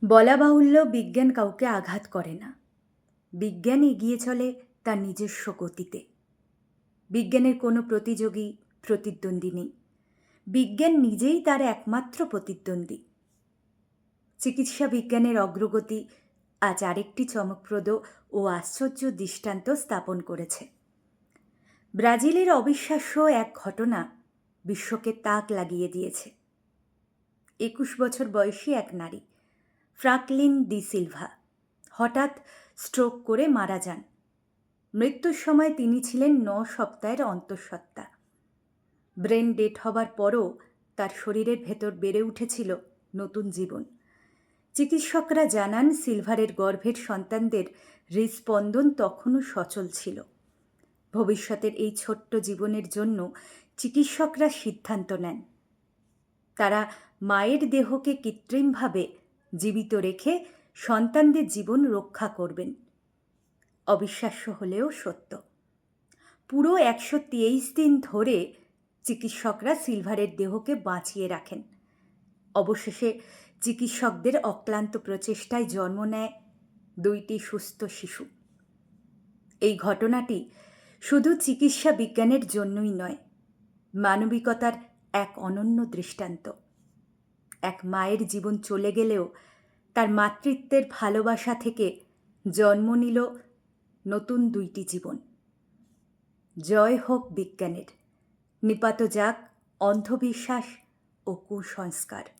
বলা বাহুল্য, বিজ্ঞান কাউকে আঘাত করে না। বিজ্ঞান এগিয়ে চলে তার নিজস্ব গতিতে। বিজ্ঞানের কোনো প্রতিযোগী, প্রতিদ্বন্দ্বী নেই। বিজ্ঞান নিজেই তার একমাত্র প্রতিদ্বন্দ্বী। চিকিৎসা বিজ্ঞানের অগ্রগতি আজ আরেকটি চমকপ্রদ ও আশ্চর্য দৃষ্টান্ত স্থাপন করেছে। ব্রাজিলের অবিশ্বাস্য এক ঘটনা বিশ্বকে তাক লাগিয়ে দিয়েছে। ২১ বছর বয়সী এক নারী, ফ্রাঙ্কলিন ডি সিলভা, হঠাৎ স্ট্রোক করে মারা যান। মৃত্যুর সময় তিনি ছিলেন ৯ সপ্তাহের অন্তঃসত্ত্বা। ব্রেন ডেড হবার পরও তার শরীরের ভেতর বেড়ে উঠেছিল নতুন জীবন। চিকিৎসকরা জানান, সিলভারের গর্ভের সন্তানদের হৃৎস্পন্দন তখনও সচল ছিল। ভবিষ্যতের এই ছোট্ট জীবনের জন্য চিকিৎসকরা সিদ্ধান্ত নেন। তারা মায়ের দেহকে কৃত্রিমভাবে জীবিত রেখে সন্তানদের জীবন রক্ষা করবেন। অবিশ্বাস্য হলেও সত্য। পুরো ১২৩ দিন ধরে চিকিৎসকরা সিলভারের দেহকে বাঁচিয়ে রাখেন। অবশেষে চিকিৎসকদের অক্লান্ত প্রচেষ্টায় জন্ম নেয় ২টি সুস্থ শিশু। এই ঘটনাটি শুধু চিকিৎসা বিজ্ঞানের জন্যই নয়, মানবিকতার এক অনন্য দৃষ্টান্ত। এক মায়ের জীবন চলে গেলেও তার মাতৃত্বের ভালোবাসা থেকে জন্ম নিল নতুন ২টি জীবন। জয় হোক বিজ্ঞানের, নিপাত যাক অন্ধবিশ্বাস ও কুসংস্কার।